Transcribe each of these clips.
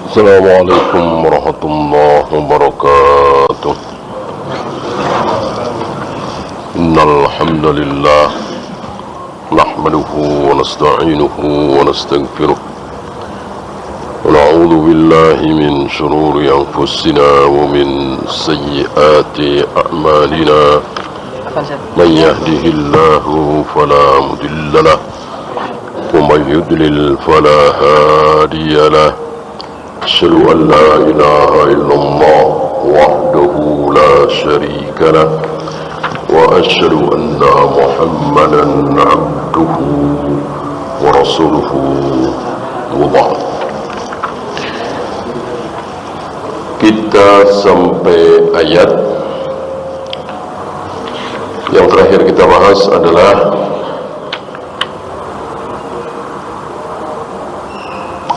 Assalamualaikum warahmatullahi wabarakatuh. Innal hamdalillah nahmaduhu wa nasta'inuhu wa nastaghfiruh wa na'udzu billahi min shururi anfusina wa min sayyiati a'malina. Man yahdihillahu fala mudilla lahu wa man yudlil fala hadiya lahu. أشهد أن لا إله إلا الله وحده لا شريك له وأشهد أن محمدا عبده ورسوله وبعد. Kita sampai ayat yang terakhir kita bahas adalah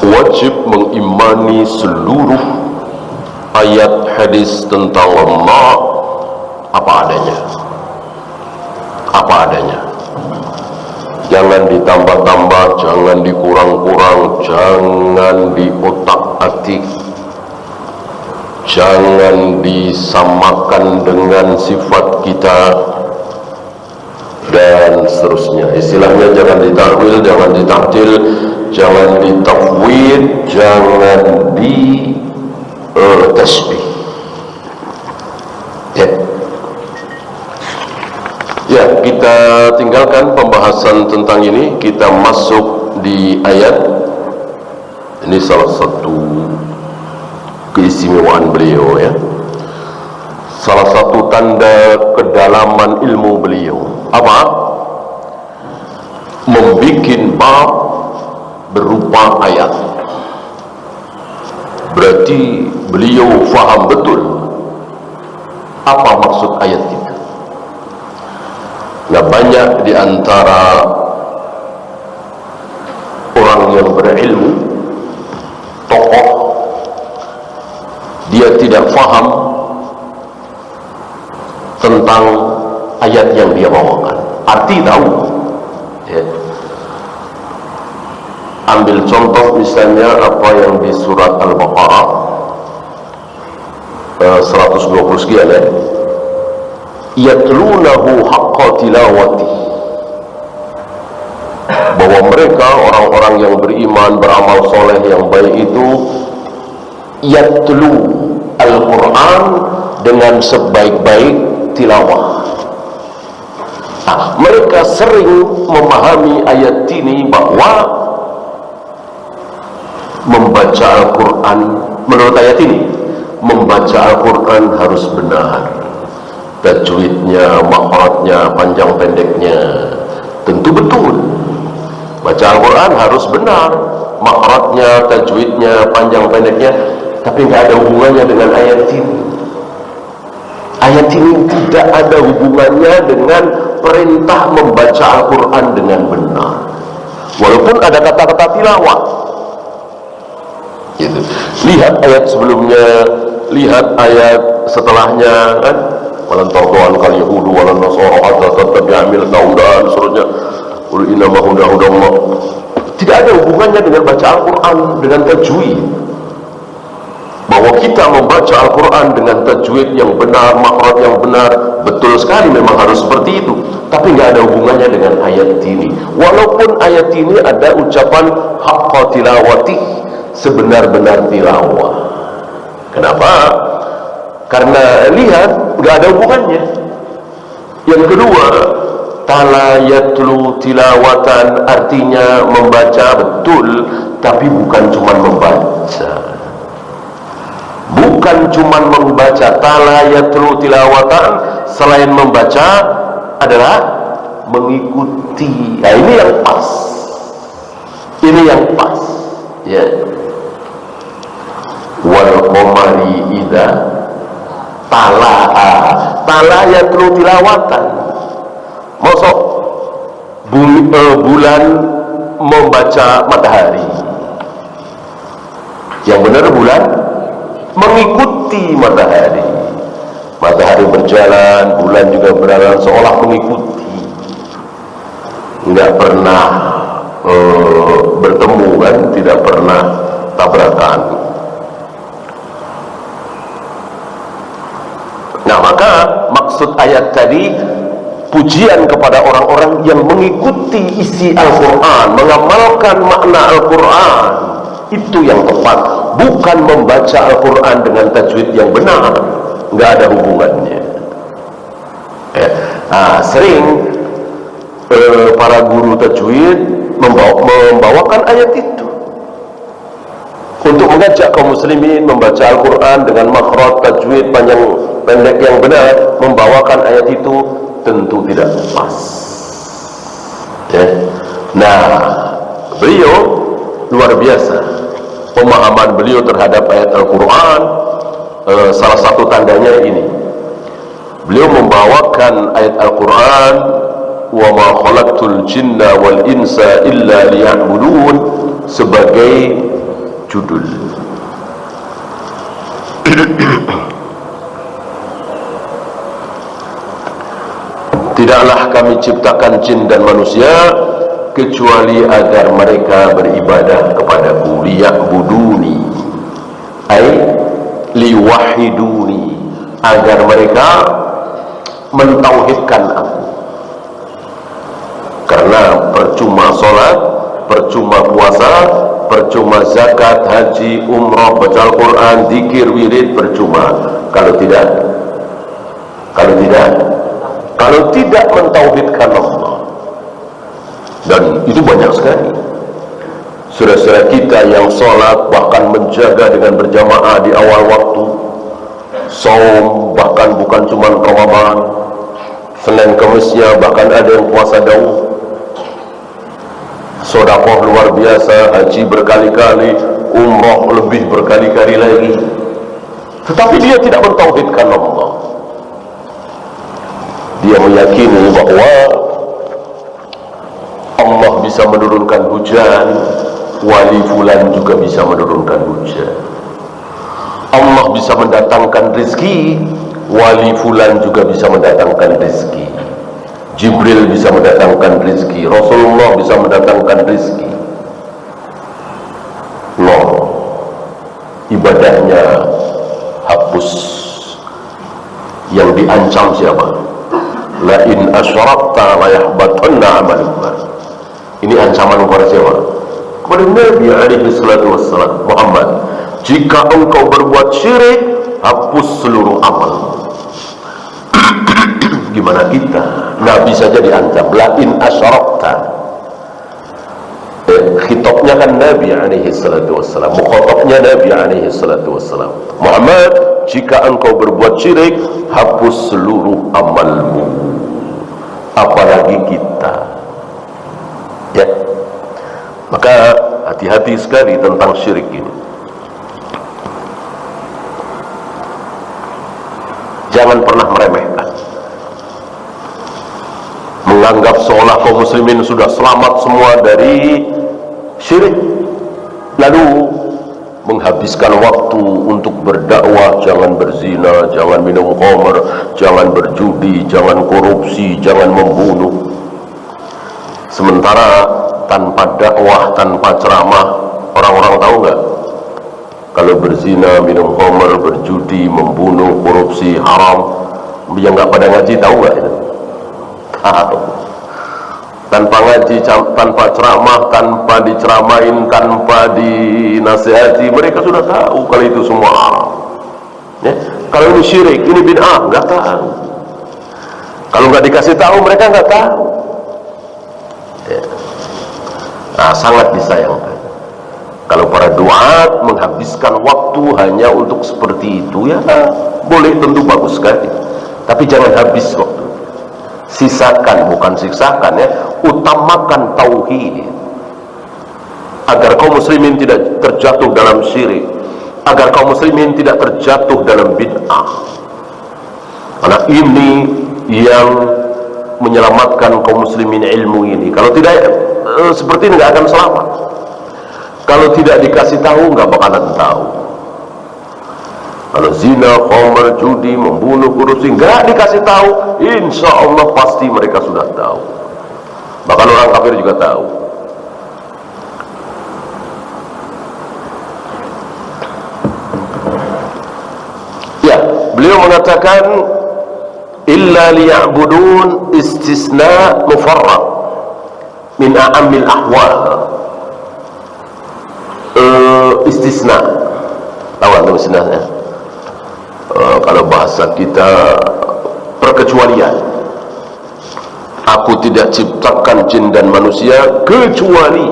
wajib mengimani seluruh ayat hadis tentang Allah apa adanya. Jangan ditambah-tambah, jangan dikurang-kurang, jangan diotak-atik, jangan disamakan dengan sifat kita dan seterusnya. Istilahnya jangan ditakwil, jangan ditaktil, jangan ditafwid, jangan tasbih. Ya, kita tinggalkan pembahasan tentang ini. Kita masuk di ayat. Ini salah satu keistimewaan beliau, ya. Salah satu tanda kedalaman ilmu beliau. Apa? Membikin bab berupa ayat. Berarti beliau faham betul apa maksud ayat itu. Nah, banyak di antara orang yang berilmu, tokoh, dia tidak faham tentang ayat yang dia bawakan. Arti tahu, ya. Ambil contoh misalnya apa yang di surat Al-Baqarah 120 sekian, ya. Yatlunahu haqqa tilawati, bahwa mereka orang-orang yang beriman, beramal soleh yang baik itu yatlu Al-Quran dengan sebaik-baik tilawah. Nah, mereka sering memahami ayat ini bahwa membaca Al-Quran, menurut ayat ini, membaca Al-Quran harus benar, tajwidnya, makhrajnya, panjang pendeknya tentu betul. Baca Al-Quran harus benar, makhrajnya, tajwidnya, panjang pendeknya. Tapi nggak ada hubungannya dengan ayat ini. Ayat ini tidak ada hubungannya dengan perintah membaca Al-Quran dengan benar, walaupun ada kata-kata tilawah. Gitu. Lihat ayat sebelumnya, lihat ayat setelahnya, kan? Walan tardu'an kal yahudu walan nasara hatta tattabi'a millatahum dan seterusnya. Qul innama hudallah. Tidak ada hubungannya dengan baca Al-Quran dengan tajwid. Bahwa kita membaca Al-Quran dengan tajwid yang benar, makhraj yang benar, betul sekali, memang harus seperti itu. Tapi nggak ada hubungannya dengan ayat ini. Walaupun ayat ini ada ucapan haqqa tilawati, sebenar-benar tilawah. Kenapa? Karena lihat, nggak ada hubungannya. Yang kedua, tala yatlu tilawatan, artinya membaca betul, tapi bukan cuma membaca. Bukan cuma membaca. Tala yatlu tilawatan, selain membaca adalah mengikuti. Nah, ini yang pas. Ini yang pas. Ya. Wal qamari idza tala yatlu tilawatan. Mosok bulan membaca matahari. Yang benar bulan mengikuti matahari. Matahari berjalan, bulan juga berjalan, seolah mengikuti. Nggak pernah bertemu, kan, tidak pernah tabrakan. maksud ayat tadi pujian kepada orang-orang yang mengikuti isi Al-Quran, mengamalkan makna Al-Quran. Itu yang tepat, bukan membaca Al-Quran dengan tajwid yang benar. Nggak ada hubungannya. Sering para guru tajwid membawakan ayat itu untuk mengajak kaum muslimin membaca Al-Quran dengan makhraj tajwid panjang pendek yang benar. Membawakan ayat itu tentu tidak pas. Nah, beliau luar biasa pemahaman beliau terhadap ayat Al-Quran. Salah satu tandanya ini, beliau membawakan ayat Al-Quran, wa ma khalaqtul jinna wal insa illa liya'budun, sebagai judul. Tidaklah kami ciptakan jin dan manusia kecuali agar mereka beribadah kepadaku, liya'buduni ay liwahiduni, agar mereka mentauhidkan aku. Karena percuma sholat, percuma puasa, percuma zakat, haji, umrah, baca Al-Quran, zikir, wirid, percuma kalau tidak mentauhidkan Allah. Dan itu banyak sekali saudara-saudara kita yang sholat, bahkan menjaga dengan berjamaah di awal waktu, saum, bahkan bukan cuma Ramadan, Senin Kemisnya, bahkan ada yang puasa daun, sedekah luar biasa, haji berkali-kali, umrah lebih berkali-kali lagi, tetapi dia tidak mentauhidkan Allah. Dia meyakini bahwa Allah bisa menurunkan hujan, wali fulan juga bisa menurunkan hujan. Allah bisa mendatangkan rezeki, wali fulan juga bisa mendatangkan rezeki. Jibril bisa mendatangkan rezeki, Rasulullah bisa mendatangkan rezeki. Loh, ibadahnya hapus. Yang diancam siapa? La in asyrakta la yahbatanna amaluka. Ini ancaman kepada siapa? Kepada Nabi alaihi salatu wassalam, Muhammad. Jika engkau berbuat syirik, hapus seluruh amal. Gimana kita? Nabi saja diancam, la in asyrakta. Khitabnya kan Nabi alaihi salatu wassalam, mukhatabnya Nabi alaihi salatu wassalam. Muhammad, jika engkau berbuat syirik, hapus seluruh amalmu. Apalagi kita, ya. Maka hati-hati sekali tentang syirik ini. Jangan pernah meremehkan, menganggap seolah kaum muslimin sudah selamat semua dari syirik, lalu menghabiskan waktu untuk berdakwah. Jangan berzina, jangan minum khamr, jangan berjudi, jangan korupsi, jangan membunuh. Sementara tanpa dakwah, tanpa ceramah, orang-orang tahu nggak kalau berzina, minum khamr, berjudi, membunuh, korupsi haram? Yang nggak pada ngaji tahu nggak itu? Tahu. Tanpa ngaji, tanpa ceramah, tanpa diceramain, tanpa dinasihati, mereka sudah tahu kalau itu semua haram. Ya? Kalau ini syirik, ini bid'ah, nggak tahu. Kalau nggak dikasih tahu, mereka nggak tahu. Ya. Nah, sangat disayangkan kalau para duat menghabiskan waktu hanya untuk seperti itu. Ya, boleh, tentu bagus sekali, tapi jangan habis waktu. Sisakan, bukan siksakan, ya. Utamakan tauhid agar kaum muslimin tidak terjatuh dalam syirik, agar kaum muslimin tidak terjatuh dalam bid'ah. Karena ini yang menyelamatkan kaum muslimin ilmu ini. Kalau tidak seperti ini, nggak akan selamat. Kalau tidak dikasih tahu, nggak bakalan tahu. Kalau zina, khamr, judi, membunuh, korupsi, nggak dikasih tahu, insya Allah pasti mereka sudah tahu. Bahkan orang kafir juga tahu. Ya, beliau mengatakan illa liya'budun istisna mufarrad min a'ammil ahwal. Istisna, tahu atau istisna? Kalau bahasa kita perkecualian. Aku tidak ciptakan jin dan manusia kecuali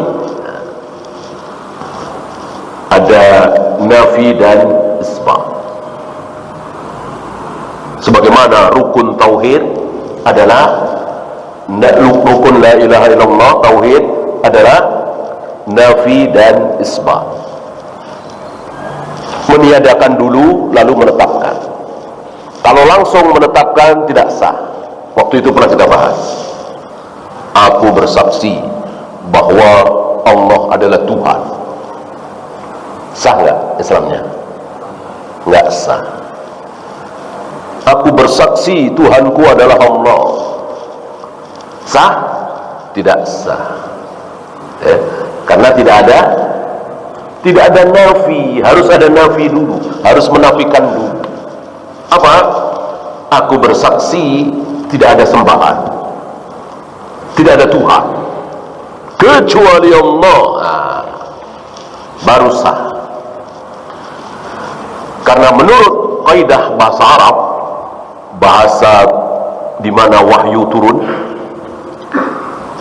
ada nafi dan isbat. Sebagaimana rukun tauhid adalah rukun la ilaha illallah, tauhid adalah nafi dan isbat. Meniadakan dulu lalu menetapkan. Kalau langsung menetapkan tidak sah. Waktu itu pernah kita bahas. Aku bersaksi bahwa Allah adalah Tuhan. Sah nggak Islamnya? Nggak sah. Aku bersaksi Tuhanku adalah Allah. Sah? Tidak sah. Karena tidak ada nafi. Harus ada nafi dulu, harus menafikan dulu. Apa? Aku bersaksi tidak ada sembahan, tidak ada Tuhan kecuali Allah. Baru sah. Karena menurut kaidah bahasa Arab, bahasa di mana wahyu turun,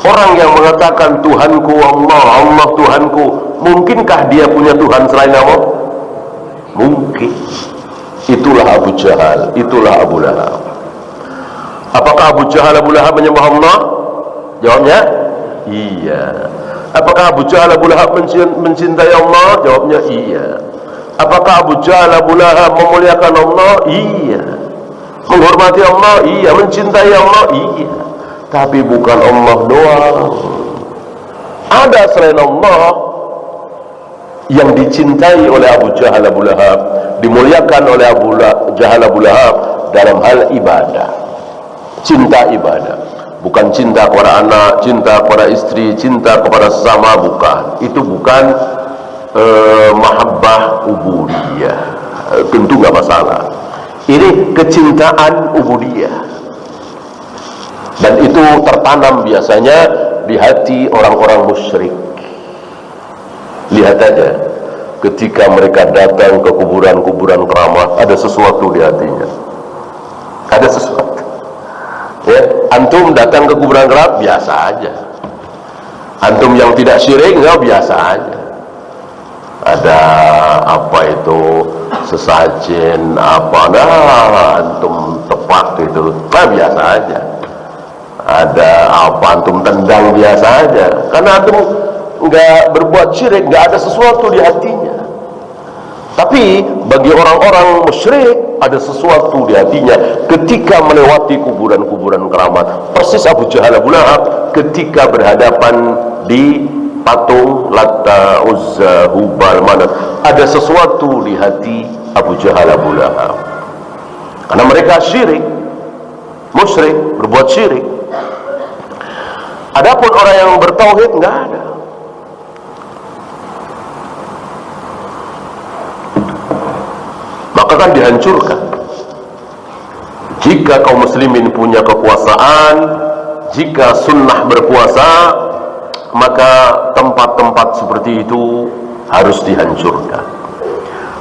orang yang mengatakan Tuhanku Allah, Allah Tuhanku, mungkinkah dia punya Tuhan selain Allah? Mungkin. Itulah Abu Jahal, itulah Abu Lahab. Apakah Abu Jahal, Abu Lahab menyembah Allah? Jawabnya iya. Apakah Abu Jahal, Abu Lahab mencintai Allah? Jawabnya iya. Apakah Abu Jahal, Abu Lahab memuliakan Allah? Iya. Menghormati Allah? Iya. Mencintai Allah? Iya. Tapi bukan Allah doang. Ada selain Allah yang dicintai oleh Abu Jahal, Abu Lahab, dimuliakan oleh Abu Jahal, Abu Lahab dalam hal ibadah. Cinta ibadah, bukan cinta kepada anak, cinta kepada istri, cinta kepada sesama, bukan. Itu bukan mahabbah ubudiyah. Tentu nggak masalah. Ini kecintaan ubudiyah, dan itu tertanam biasanya di hati orang-orang musyrik. Lihat aja, ketika mereka datang ke kuburan-kuburan keramat, ada sesuatu di hatinya. Ada sesuatu. Ya, antum datang ke kuburan keramat biasa aja. Antum yang tidak syirik nggak biasa aja. Ada apa itu sesajen apa, nah antum tepak itu, nah biasa aja. Ada apa antum tendang biasa aja, karena antum nggak berbuat syirik, nggak ada sesuatu di hatinya. Tapi bagi orang-orang musyrik ada sesuatu di hatinya ketika melewati kuburan-kuburan keramat. Persis Abu Jahal, Abu Lahab ketika berhadapan di patung Latta, Uzza, Hubal, Manat. Ada sesuatu di hati Abu Jahal, Abu Lahab, karena mereka syirik, musyrik, berbuat syirik. Adapun orang yang bertauhid nggak ada. Maka kan dihancurkan. Jika kaum muslimin punya kekuasaan, jika sunnah berkuasa, maka tempat-tempat seperti itu harus dihancurkan.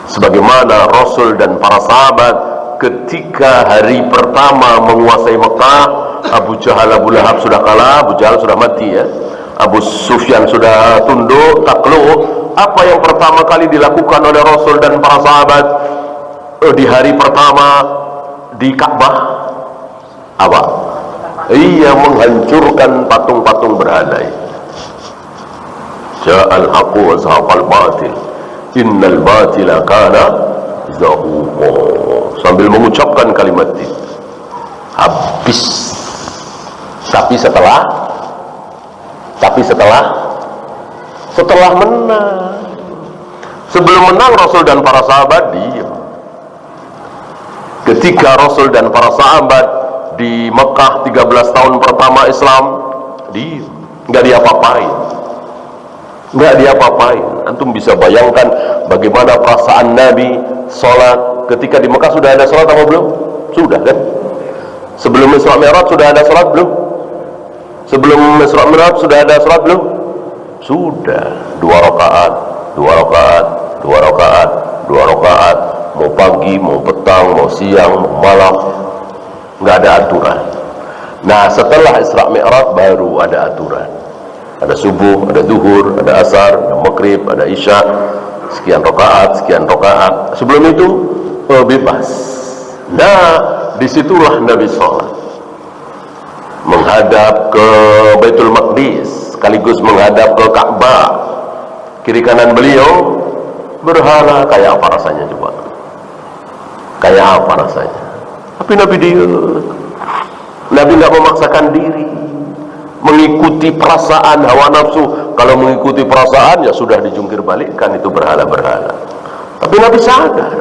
Sebagaimana Rasul dan para sahabat ketika hari pertama menguasai Mekah, Abu Jahal, Abu Lahab sudah kalah, Abu Jahal sudah mati ya, Abu Sufyan sudah tunduk, takluk. Apa yang pertama kali dilakukan oleh Rasul dan para sahabat di hari pertama di Ka'bah? Apa? Iya, menghancurkan patung-patung berhala. Ja'al haqqu wa zahaqal batil innal batila kana zahuqa. Sambil mengucapkan kalimat itu habis. Tapi setelah menang. Sebelum menang Rasul dan para sahabat diam. Ketika Rasul dan para sahabat di Mekah 13 tahun pertama Islam, diam, nggak diapa-apain. Antum bisa bayangkan bagaimana perasaan Nabi sholat ketika di Mekah. Sudah ada sholat apa belum? Sudah kan? Sebelum Isra Mi'raj sudah ada salat belum? Sebelum Isra Mi'raj sudah ada salat belum? Sudah. 2 rakaat, 2 rakaat, 2 rakaat, 2 rakaat, mau pagi, mau petang, mau siang, mau malam, nggak ada aturan. Nah, setelah Isra Mi'raj baru ada aturan. Ada subuh, ada duhur, ada asar, ada maghrib, ada isya, sekian rakaat, sekian rakaat. Sebelum itu bebas. Nah, disitulah Nabi sholat, menghadap ke Baitul Maqdis, sekaligus menghadap ke Ka'bah. Kiri kanan beliau berhala. Kayak apa rasanya coba? Kayak apa rasanya? Tapi Nabi dia, Nabi nggak memaksakan diri, mengikuti perasaan hawa nafsu. Kalau mengikuti perasaan ya sudah dijungkir balikkan, itu berhala-berhala. Tapi Nabi sadar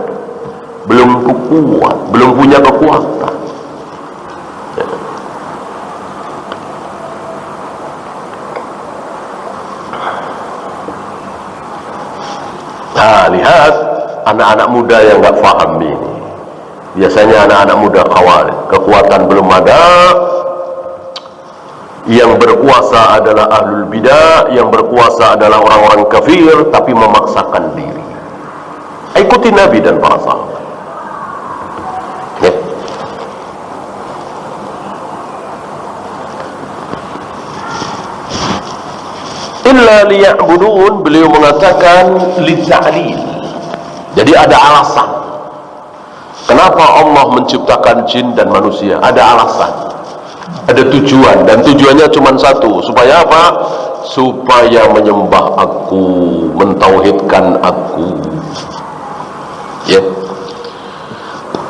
belum kuat, belum punya kekuatan. Nah, lihat anak-anak muda yang nggak paham ini. Biasanya anak-anak muda khawarij, kekuatan belum ada, yang berkuasa adalah ahlul bidah, yang berkuasa adalah orang-orang kafir, tapi memaksakan diri. Ikuti Nabi dan para sahabat. Ya. Illa liya'budun, beliau mengatakan lita'lil. Jadi ada alasan kenapa Allah menciptakan jin dan manusia. Ada alasan, ada tujuan, dan tujuannya cuma satu. Supaya apa? Supaya menyembah aku, mentauhidkan aku. Ya.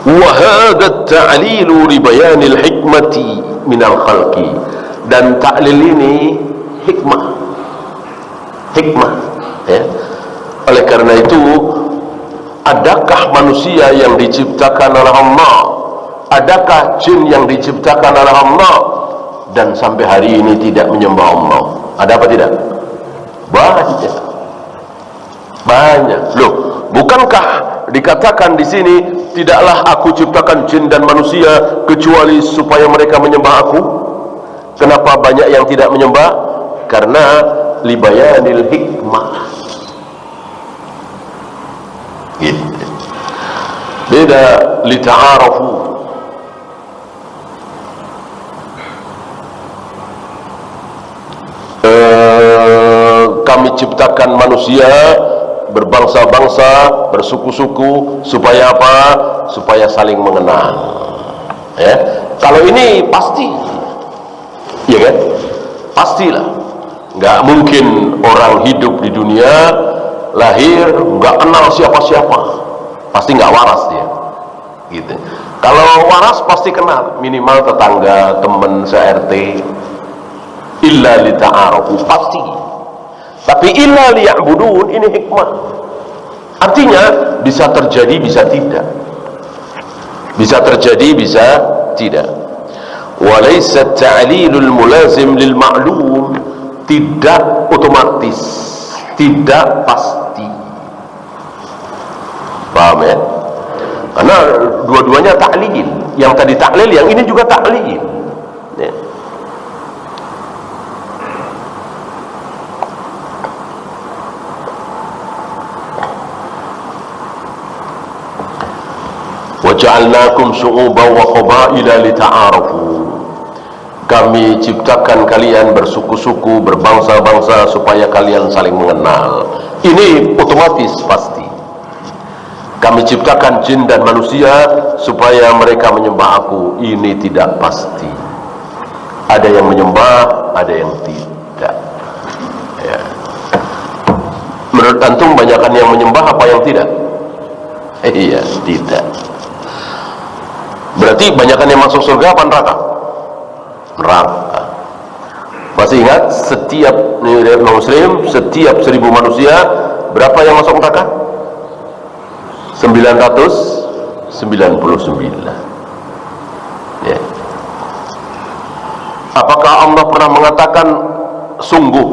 Wa hadha ta'lilu li bayanil hikmati minal khalqi. Dan ta'lil ini hikmah. Hikmah, ya. Oleh karena itu, adakah manusia yang diciptakan oleh Allah? Adakah jin yang diciptakan oleh Allah dan sampai hari ini tidak menyembah Allah? Ada apa tidak? Banyak. Banyak. Loh, bukankah dikatakan di sini, tidaklah aku ciptakan jin dan manusia kecuali supaya mereka menyembah aku? Kenapa banyak yang tidak menyembah? Karena libayanil hikmah. Gitu. Beda lita'arafu. Kami ciptakan manusia berbangsa-bangsa, bersuku-suku, supaya apa? Supaya saling mengenal. Ya. Kalau ini pasti, ya kan? Pastilah. Nggak mungkin orang hidup di dunia lahir nggak kenal siapa-siapa, pasti nggak waras dia. Gitu. Kalau waras pasti kenal, minimal tetangga, teman se-RT. Illa lita'arafu, pasti. Tapi illa liya'budun, ini hikmah. Artinya bisa terjadi, bisa tidak. Bisa terjadi, bisa tidak. Walaysa ta'lilul mulazim lil ma'lum, tidak otomatis, tidak pasti. Paham ya? Karena dua-duanya ta'lil. Yang tadi ta'lil, yang ini juga ta'lil. Ya. Waja'alnakum syu'uban wa qabaila lita'arafu. Kami ciptakan kalian bersuku-suku, berbangsa-bangsa supaya kalian saling mengenal. Ini otomatis pasti. Kami ciptakan jin dan manusia supaya mereka menyembah aku. Ini tidak pasti. Ada yang menyembah, ada yang tidak. Ya. Menurut antum banyakkan yang menyembah apa yang tidak? Iya, tidak. Berarti banyakkan yang masuk surga apa neraka? Neraka. Masih ingat setiap muslim, setiap 1000 manusia berapa yang masuk neraka? 999. Ya. Apakah Allah pernah mengatakan sungguh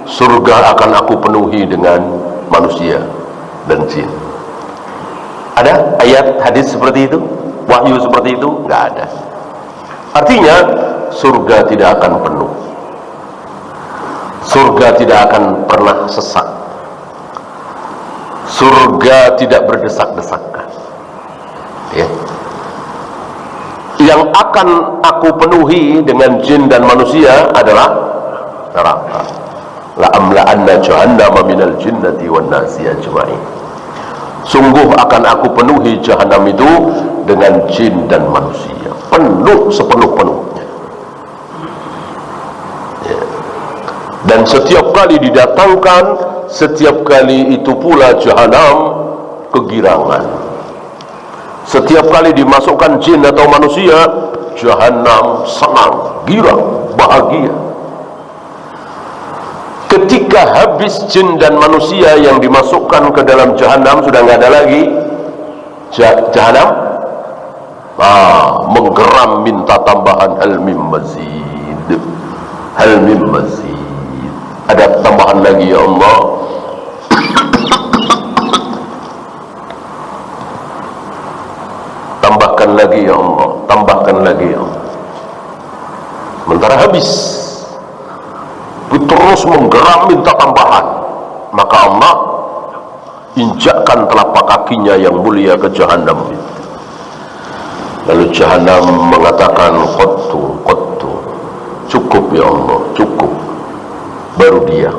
surga akan aku penuhi dengan manusia dan jin? Ada ayat hadis seperti itu? Wahyu seperti itu? Enggak ada. Artinya surga tidak akan penuh, surga tidak akan pernah sesak, surga tidak berdesak-desakan, ya. Yang akan aku penuhi dengan jin dan manusia adalah neraka. La amla'anna jahannama minal jinnati wan nasi ajma'in. Sungguh akan aku penuhi jahanam itu dengan jin dan manusia, penuh sepenuh-penuhnya, ya. Dan setiap kali didatangkan, setiap kali itu pula jahanam kegirangan. Setiap kali dimasukkan jin atau manusia, jahanam senang, girang, bahagia. Ketika habis jin dan manusia yang dimasukkan ke dalam jahanam, sudah nggak ada lagi jahanam, menggeram minta tambahan, hal mim mazid, hal mim mazid, ada tambahan lagi ya Allah. Tambahkan lagi ya Allah, tambahkan lagi ya Allah. Sementara habis, terus menggeram minta tambahan, maka Allah injakkan telapak kakinya yang mulia ke jahanam itu. Lalu jahanam mengatakan, qattu, cukup ya Allah, cukup. Baru dia.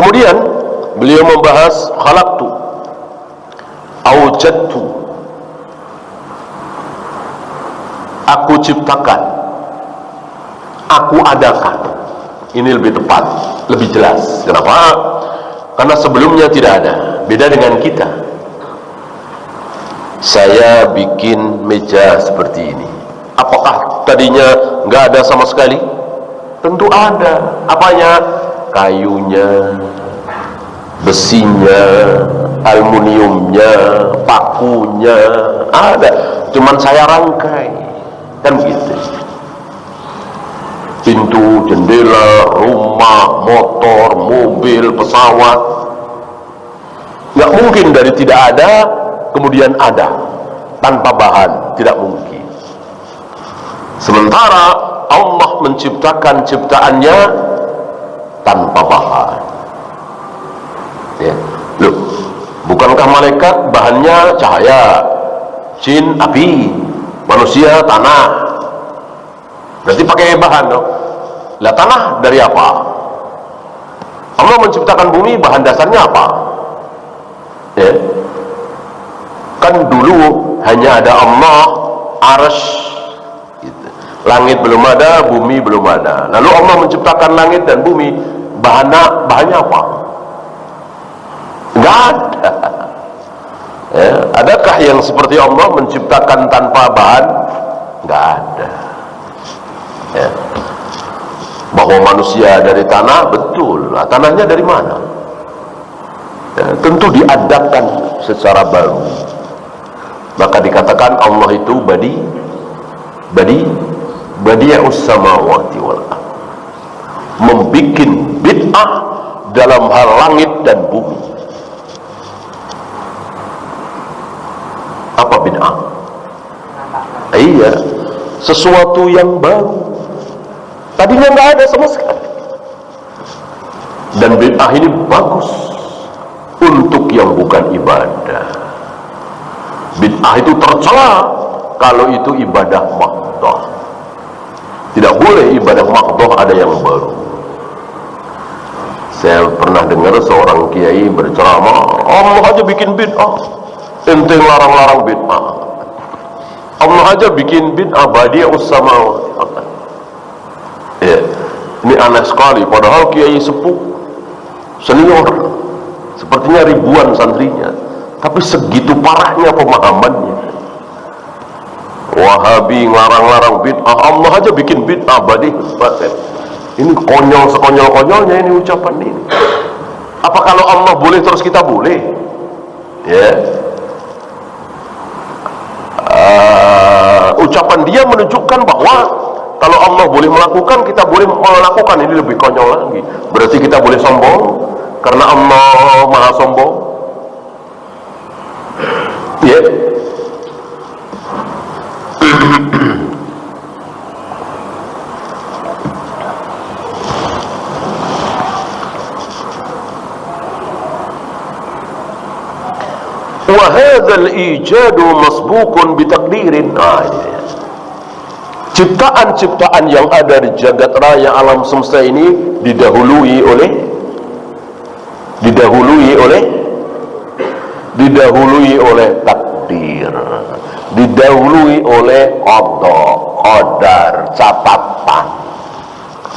Kemudian beliau membahas khalaqtu, aujadtu, aku ciptakan, aku adakan. Ini lebih tepat, lebih jelas. Kenapa? Karena sebelumnya tidak ada. Beda dengan kita. Saya bikin meja seperti ini. Apakah tadinya nggak ada sama sekali? Tentu ada. Apanya? Kayunya, besinya, aluminiumnya, pakunya ada, cuman saya rangkai, kan begitu. Pintu, jendela, rumah, motor, mobil, pesawat, nggak mungkin dari tidak ada kemudian ada tanpa bahan, tidak mungkin. Sementara Allah menciptakan ciptaannya tanpa bahan, ya. Loh, bukankah malaikat bahannya cahaya, jin api, manusia tanah? Berarti pakai bahan dong. Lah tanah dari apa? Allah menciptakan bumi, bahan dasarnya apa? Ya. Kan dulu hanya ada Allah, arsy, gitu. Langit belum ada, bumi belum ada. Lalu Allah menciptakan langit dan bumi, bahannya apa? Enggak ada. Ya, adakah yang seperti Allah menciptakan tanpa bahan? Enggak ada. Ya. Bahwa manusia dari tanah, betul. Nah, tanahnya dari mana? Ya, tentu diadakan secara baru. Maka dikatakan Allah itu badi'us samawati wal ardh, membikin bid'ah dalam hal langit dan bumi. Apa bid'ah? Iya, sesuatu yang baru, tadinya nggak ada sama sekali. Dan bid'ah ini bagus untuk yang bukan ibadah. Bid'ah itu tercela kalau itu ibadah mahdhah. Tidak boleh ibadah mahdhah ada yang baru. Saya pernah dengar seorang kiai berceramah, Allah aja bikin bid'ah, ente larang-larang bid'ah. Allah aja bikin bid'ah, badi'us samawati. Ya, ini aneh sekali. Padahal kiai sepuh, senior, sepertinya ribuan santrinya, tapi segitu parahnya pemahamannya. Wahabi ngarang-larang bid'ah, Allah aja bikin bid'ah, badi'us samawati. Ini konyol sekonyol-konyolnya ini ucapan ini. Apa kalau Allah boleh terus kita boleh? Ya. ucapan dia menunjukkan bahwa kalau Allah boleh melakukan, kita boleh melakukan. Ini lebih konyol lagi. Berarti kita boleh sombong karena Allah maha sombong. Ya. Wa hadzal ijadu masbukun bitaqdirin. Ciptaan-ciptaan yang ada di jagat raya alam semesta ini didahului oleh takdir, didahului oleh qadar, catatan,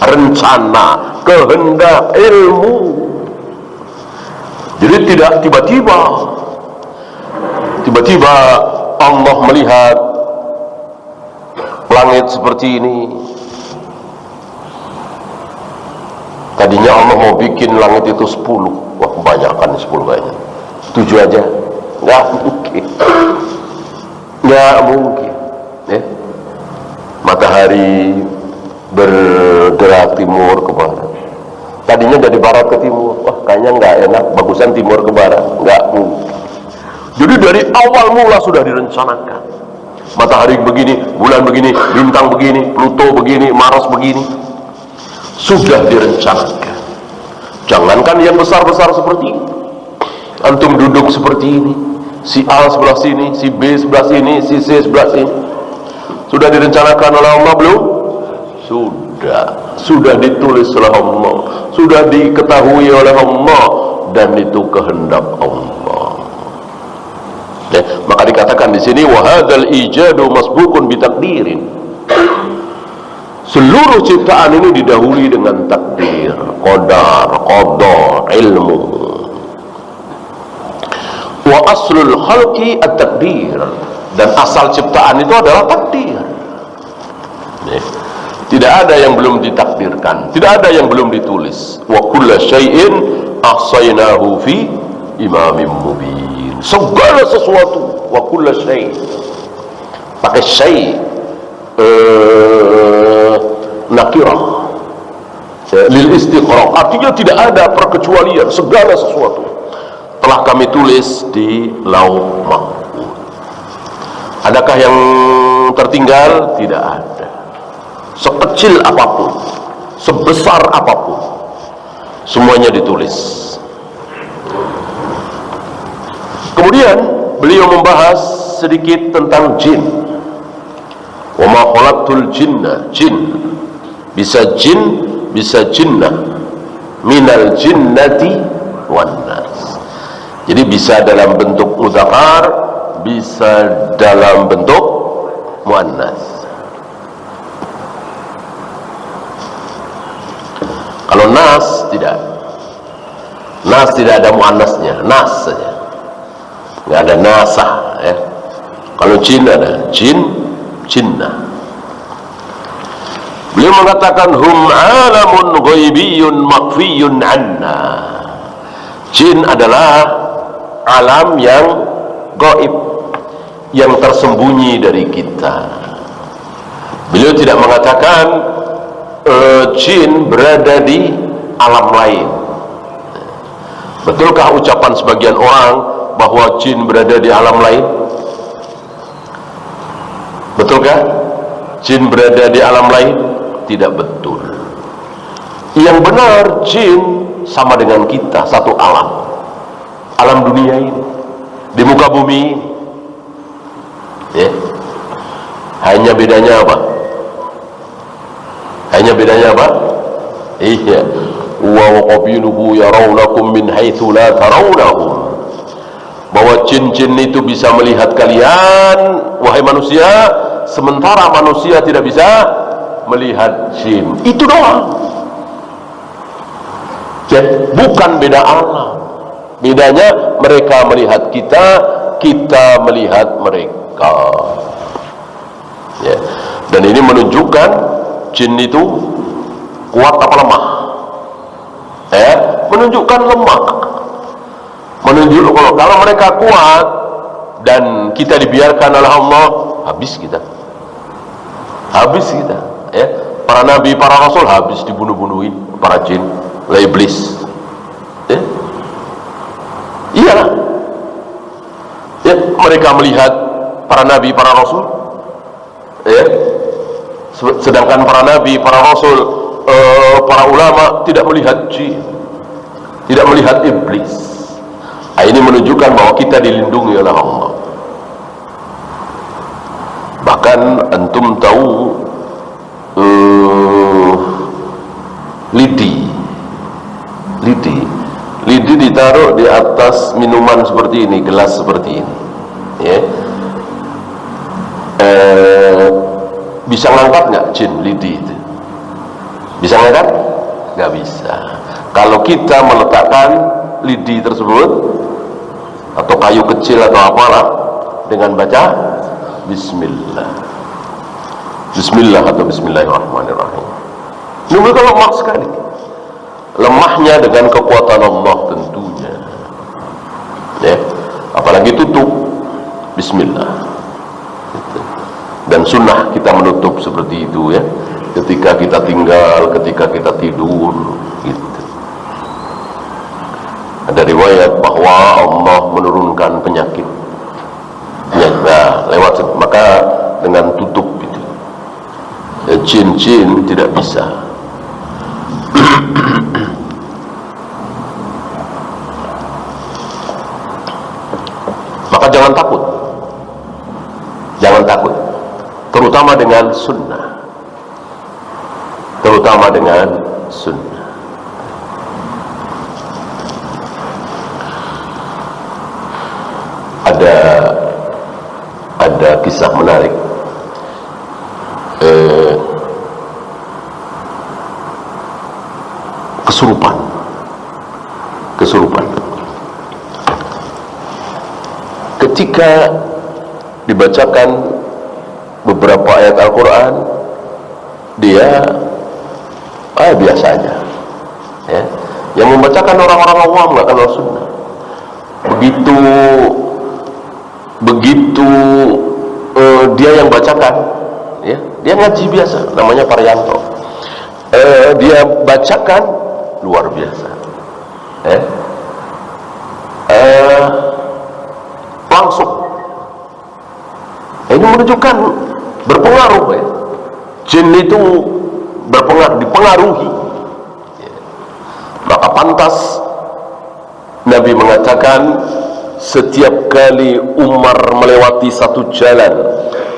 rencana, kehendak, ilmu. Jadi tidak tiba-tiba Allah melihat langit seperti ini. Tadinya Allah mau bikin langit itu 10. Wah, kebanyakan 10 kayaknya. 7 aja. Nggak mungkin. Ya. Matahari bergerak timur ke barat. Tadinya dari barat ke timur. Wah, kayaknya nggak enak. Bagusan timur ke barat. Nggak mungkin. Jadi dari awal mula sudah direncanakan. Matahari begini, bulan begini, bintang begini, Pluto begini, Mars begini. Sudah direncanakan. Jangankan yang besar-besar seperti ini. Antum duduk seperti ini. Si A sebelah sini, si B sebelah sini, si C sebelah sini. Sudah direncanakan oleh Allah belum? Sudah ditulis oleh Allah. Sudah diketahui oleh Allah. Dan itu kehendak Allah. Ya, maka dikatakan di sini wahadzal ijadu masbukun bitakdirin. Seluruh ciptaan ini didahului dengan takdir, qadar, qada, ilmu. Wa aslul khalqi at-takdir, dan asal ciptaan itu adalah takdir. Ya. Tidak ada yang belum ditakdirkan, tidak ada yang belum ditulis. Wa kullu syai'in ahsaynahu fi imamin mubin. Segala sesuatu, wa kullu syai', pakai syai' nakirah lil istiqraq, artinya tidak ada perkecualian. Segala sesuatu telah kami tulis di lauh mahfuz. Adakah yang tertinggal? Tidak ada. Sekecil apapun, sebesar apapun, semuanya ditulis. Kemudian beliau membahas sedikit tentang jin. Wa ma khalaqtul jinna, jin bisa jin, bisa jinnah, minal jinnati wan nas. Jadi bisa dalam bentuk mudzakkar, bisa dalam bentuk muannas. Kalau nas tidak. Nas tidak ada muannasnya, nas saja. Nggak ada nasah, ya. Kalau jin ada jin, jinnah. Beliau mengatakan hum alamun ghaibiyun makhfiyun anna. Jin adalah alam yang gaib, yang tersembunyi dari kita. Beliau tidak mengatakan jin berada di alam lain. Betulkah ucapan sebagian orang bahwa jin berada di alam lain? Betulkah jin berada di alam lain? Tidak betul. Yang benar, jin sama dengan kita, satu alam, alam dunia ini, di muka bumi ini, ya. Hanya bedanya apa? Iya, wa qabiluhu yarawnakum min haitsu la tarawnahum. Bahwa jin-jin itu bisa melihat kalian, wahai manusia, sementara manusia tidak bisa melihat jin. Itu doang. Jadi bukan beda alam. Bedanya mereka melihat kita, kita melihat mereka. Ya. Dan ini menunjukkan jin itu kuat apa lemah? Menunjukkan lemah. Menunjukkan kalau mereka kuat dan kita dibiarkan oleh Allah, habis kita. habis kita, ya. Para nabi, para rasul habis dibunuh-bunuhin para jin, oleh iblis, ya. Iya, ya, mereka melihat para nabi, para rasul, ya. Sedangkan para nabi, para rasul, para ulama tidak melihat jin, tidak melihat iblis. Nah, ini menunjukkan bahwa kita dilindungi oleh Allah. Bahkan antum tahu lidi ditaruh di atas minuman seperti ini, gelas seperti ini, ya. Bisa ngangkat nggak jin lidi itu? Bisa ngangkat? Nggak bisa. Kalau kita meletakkan lidi tersebut atau kayu kecil atau apalah dengan baca Bismillah, Bismillah atau Bismillahirrahmanirrahim, ini mereka lemah sekali. Lemahnya dengan kekuatan Allah tentunya, ya. Apalagi tutup Bismillah. Dan sunnah kita menutup seperti itu, ya. Ketika kita tinggal, ketika kita tidur, gitu. Ada riwayat bahwa Allah menurunkan penyakit. Nah, lewat maka dengan tutup itu, ya, jin-jin tidak bisa. Maka jangan takut, jangan takut, terutama dengan sunnah, terutama dengan sunnah. Ada kisah menarik. Kesurupan. Ketika dibacakan beberapa ayat Al-Quran, dia biasa aja, ya. Yang membacakan orang-orang awam, nggak kenal sunnah. Begitu dia yang bacakan, ya, dia ngaji biasa, namanya Paryanto. Dia bacakan luar biasa, langsung. Ini menunjukkan berpengaruh, ya. Jin itu dipengaruhi, ya. Maka pantas Nabi mengatakan, setiap kali Umar melewati satu jalan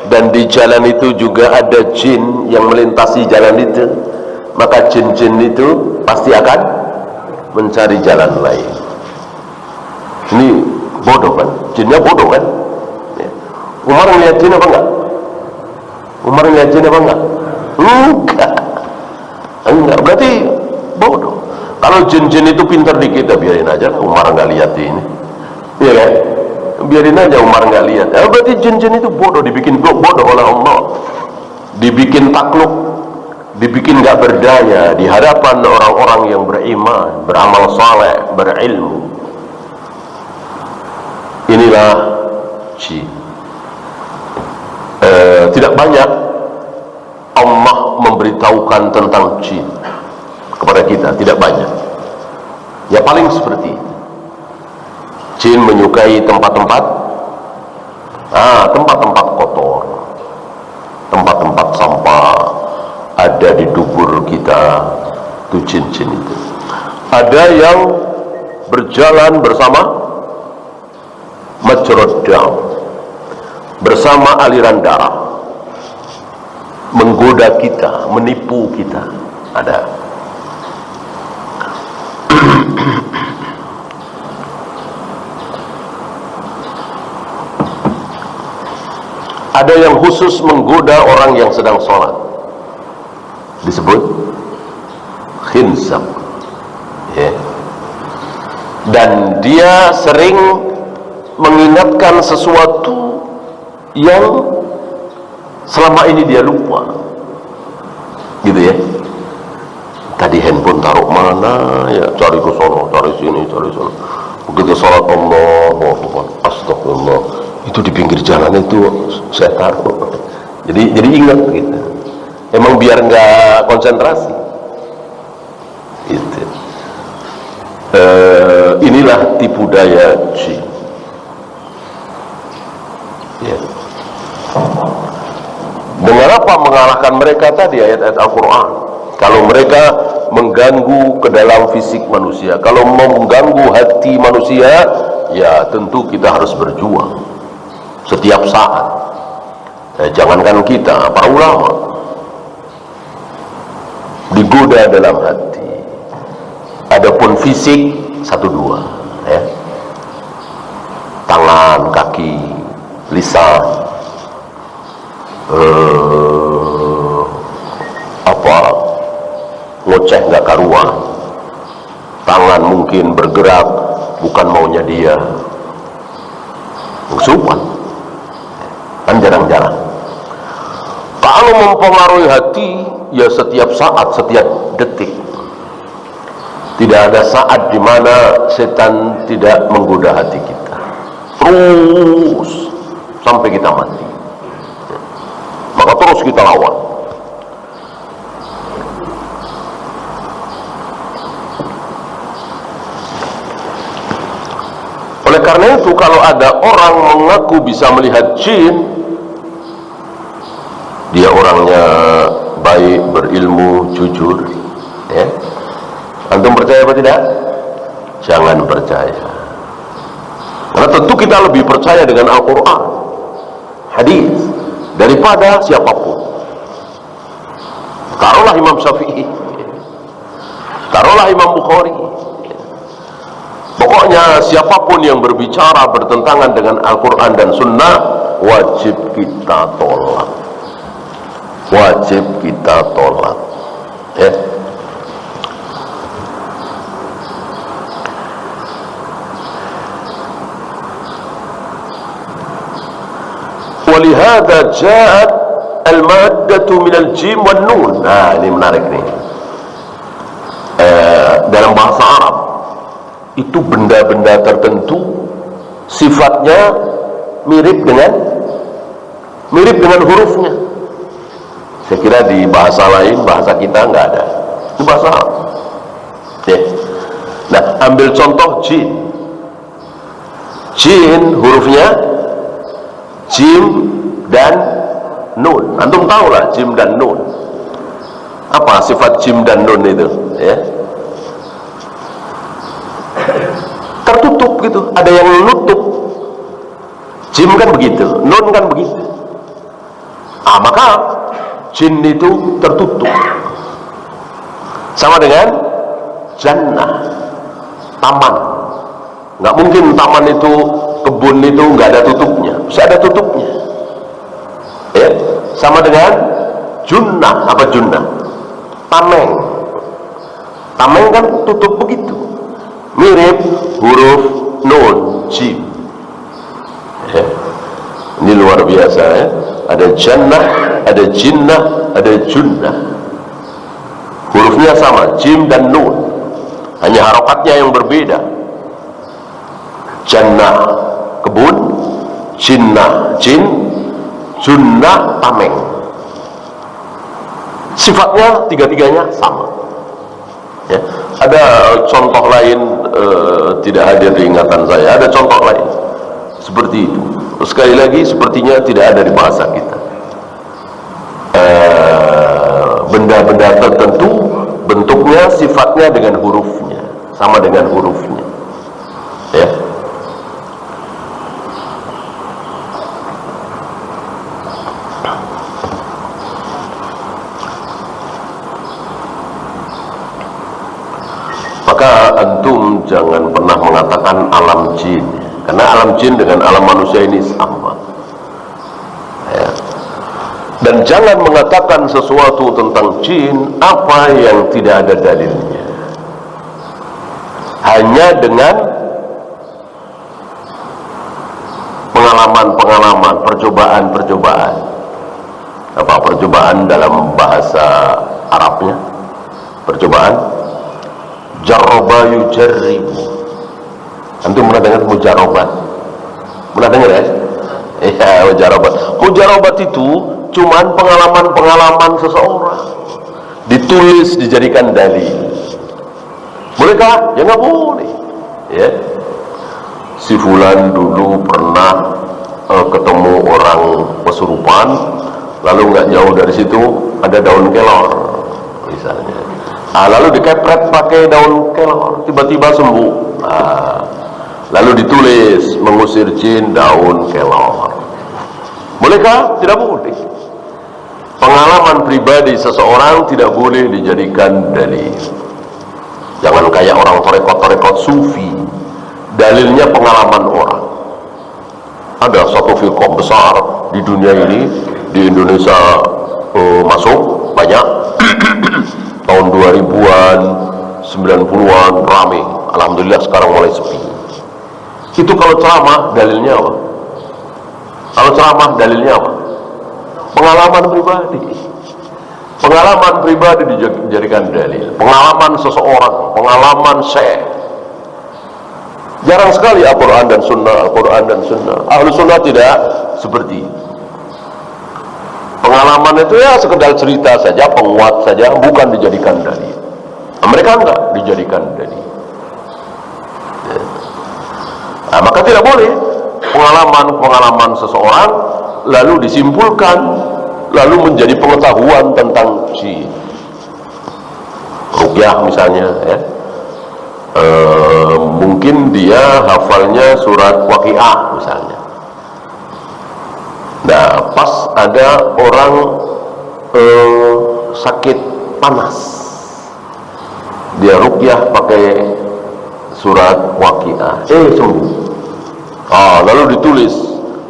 dan di jalan itu juga ada jin yang melintasi jalan itu, maka jin-jin itu pasti akan mencari jalan lain. Ini bodoh kan? Jinnya bodoh kan? Ya. Umar ngeliat jin apa enggak? Umar ngeliat jin apa enggak? Enggak, berarti bodoh. Kalau jin-jin itu pintar dikit, biarin aja, Umar nggak lihat ini, iya kan? Biarin aja Umar nggak lihat. Berarti jin-jin itu bodoh, dibikin bodoh oleh Allah, dibikin takluk, dibikin nggak berdaya di hadapan orang-orang yang beriman, beramal saleh, berilmu. Inilah jin. Tidak banyak Allah memberitahukan tentang jin kepada kita, tidak banyak. Ya paling seperti itu. Jin menyukai tempat-tempat kotor, tempat-tempat sampah, ada di dubur kita, itu jin-jin itu. Ada yang berjalan bersama majrad dam, bersama aliran darah, menggoda kita, menipu kita. Ada yang khusus menggoda orang yang sedang sholat, disebut khinsab, ya. Dan dia sering mengingatkan sesuatu yang selama ini dia lupa, gitu ya. Tadi handphone taruh mana ya, cari ke sono, cari sini, cari sono. Begitu sholat, Allahu Akbar, astagfirullah, itu di pinggir jalan itu saya taruh. Jadi ingat gitu. Emang biar nggak konsentrasi. Itu. Inilah tipu daya jin. Ya. Dengan apa mengalahkan mereka tadi ayat-ayat Al-Quran? Kalau mereka mengganggu ke dalam fisik manusia, kalau mengganggu hati manusia, ya tentu kita harus berjuang setiap saat. Jangankan kita, para ulama digoda dalam hati. Adapun fisik satu dua, ya. Tangan, kaki, lisan, ngoceh nggak karuan. Tangan mungkin bergerak bukan maunya dia, kesupan, kan jarang-jarang. Kalau mempengaruhi hati, ya setiap saat, setiap detik. Tidak ada saat di mana setan tidak menggoda hati kita, terus sampai kita mati. Maka terus kita lawan. Oleh karena itu, kalau ada orang mengaku bisa melihat jin, dia orangnya baik, berilmu, jujur, ya. Antum percaya apa tidak? Jangan percaya. Karena tentu kita lebih percaya dengan Al-Quran, hadis, daripada siapapun. Taruhlah Imam Syafi'i, taruhlah Imam Bukhari. Pokoknya siapapun yang berbicara bertentangan dengan Al-Quran dan Sunnah, wajib kita tolak. Wajib kita tolak, ya. Walihada ja'at al-maddatu minal jim wan nun. Nah, ini menarik nih. Dalam bahasa Arab itu benda-benda tertentu sifatnya mirip dengan hurufnya. Saya kira di bahasa lain, bahasa kita nggak ada. Itu bahasa Arab. Ya. Nah, ambil contoh jin. Jin hurufnya jim dan nun. Antum tahu lah jim dan nun. Apa sifat jim dan nun itu? Ya. Tertutup gitu. Ada yang nutup. Jim kan begitu, nun kan begitu. Maka jin itu tertutup. Sama dengan jannah, taman. Nggak mungkin taman itu, kebun itu nggak ada tutupnya, bisa ada tutupnya. Ya, sama dengan junnah. Apa junnah? Tameng. Tameng kan tutup begitu, mirip huruf nun, jim. Ya. Ini luar biasa, ya. Ada jannah, ada jinnah, ada junnah. Hurufnya sama, jim dan nun, hanya harokatnya yang berbeda. Jannah kebun, jinnah jin, junnah tameng. Sifatnya tiga-tiganya sama. Ya. Ada contoh lain, tidak hadir di ingatan saya. Ada contoh lain seperti itu. Sekali lagi, sepertinya tidak ada di bahasa kita. Benda-benda tertentu bentuknya, sifatnya dengan hurufnya, sama dengan hurufnya. Ya. Maka antum jangan pernah mengatakan alam jin, karena alam jin dengan alam manusia ini sama. Ya. Dan jangan mengatakan sesuatu tentang jin apa yang tidak ada dalilnya, hanya dengan pengalaman-pengalaman, percobaan-percobaan. Apa percobaan dalam bahasa Arabnya? Percobaan jarraba yujarribu. Antum pernah dengar mujarobat? Pernah dengar ya? Iya, mujarobat. Mujarobat itu cuman pengalaman-pengalaman seseorang ditulis dijadikan dalil. Bolehkah? Ya nggak boleh. Ya, si fulan dulu pernah ketemu orang kesurupan, lalu nggak jauh dari situ ada daun kelor misalnya. Lalu dikepret pakai daun kelor, tiba-tiba sembuh. Lalu ditulis mengusir jin daun kelor. Bolehkah? Tidak boleh. Pengalaman pribadi seseorang tidak boleh dijadikan dalil. Jangan kayak orang torekot sufi, dalilnya pengalaman orang. Ada satu firqah besar di dunia ini, di Indonesia masuk banyak tahun 2000-an 90-an rame. Alhamdulillah sekarang mulai sepi. Itu kalau ceramah dalilnya apa? Kalau ceramah dalilnya apa? Pengalaman pribadi. Pengalaman pribadi dijadikan dalil. Pengalaman seseorang, pengalaman syekh. Jarang sekali Al-Quran dan Sunnah, Al-Quran dan Sunnah. Ahlu Sunnah tidak seperti itu. Pengalaman itu ya sekedar cerita saja, penguat saja, bukan dijadikan dalil. Mereka enggak dijadikan dalil. Maka tidak boleh pengalaman seseorang lalu disimpulkan, lalu menjadi pengetahuan tentang si ruqyah misalnya, ya. Mungkin dia hafalnya surat Waqiah misalnya. Nah, pas ada orang sakit panas, dia ruqyah pakai surat Waqiah, sembuh. Lalu ditulis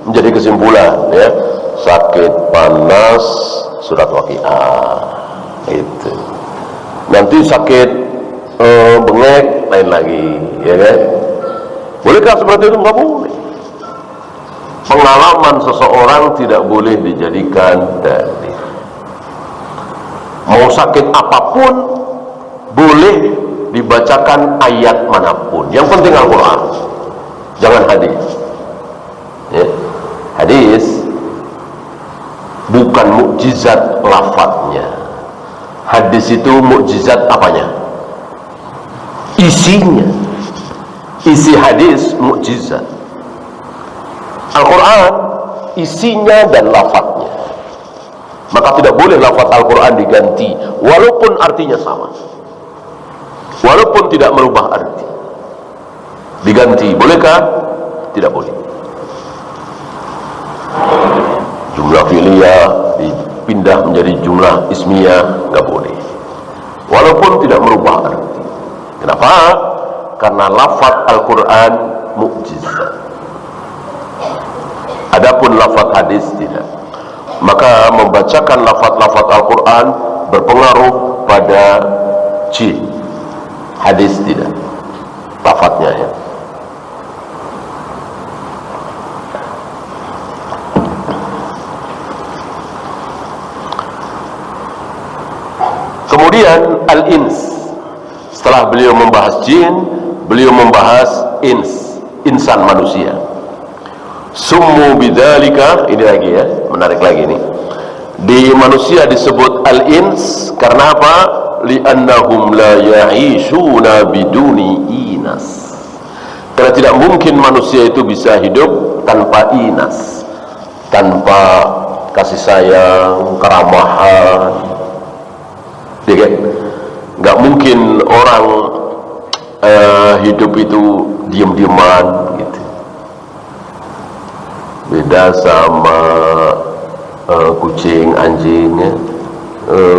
menjadi kesimpulan, ya, sakit panas surat Waqiah itu. Nanti sakit bengek lain lagi, ya kan? Bolehkah seperti itu? Nggak boleh. Pengalaman seseorang tidak boleh dijadikan dalil. Mau sakit apapun boleh dibacakan ayat manapun, yang penting Al-Quran, jangan hadis. Ya. Hadis bukan mukjizat lafadznya. Hadis itu mukjizat apanya? Isinya. Isi hadis mukjizat. Al-Quran isinya dan lafadznya. Maka tidak boleh lafadz Al-Quran diganti walaupun artinya sama, walaupun tidak merubah arti. Diganti, bolehkah? Tidak boleh. Jumlah fi'liyah dipindah menjadi jumlah ismiyah, nggak boleh, walaupun tidak merubah arti. Kenapa? Karena lafadz Al-Quran mukjizat. Adapun lafadz hadis tidak. Maka membacakan lafadz Al-Quran berpengaruh pada jin. Hadis tidak, lafadznya, ya. Kemudian al-ins. Setelah beliau membahas jin, beliau membahas insan manusia. Summu bidzalika, ini lagi, ya, menarik lagi nih. Di manusia disebut al-ins karena apa? Li'annahum la ya'ishuna biduni inas. Karena tidak mungkin manusia itu bisa hidup tanpa inas, tanpa kasih sayang, keramahan. Ya, nggak mungkin orang hidup itu diam-diaman gitu. Beda sama kucing, anjing, ya.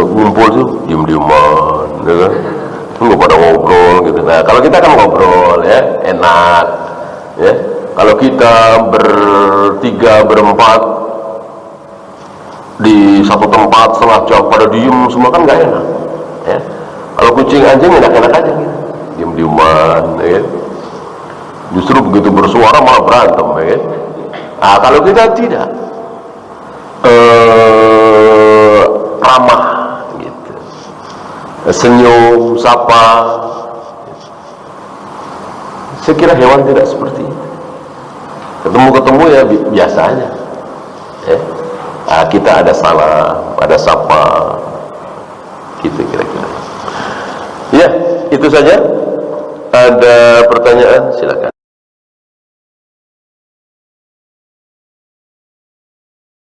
Ngumpul tuh diam-diaman, ya kan? Nggak pada ngobrol gitu. Nah, kalau kita kan ngobrol, ya, enak, ya. Kalau kita bertiga, berempat di satu tempat setengah jam pada diem semua kan nggak enak, ya. Kalau kucing anjing enak-enak aja gitu, diem-dieman, ya. Justru begitu bersuara malah berantem, ya. Nah, kalau kita tidak ramah gitu, senyum, sapa, saya kira hewan tidak seperti itu. Ketemu ya biasa aja, ya. kita ada salam, ada sapa, gitu kira-kira. Ya, itu saja. Ada pertanyaan, silakan.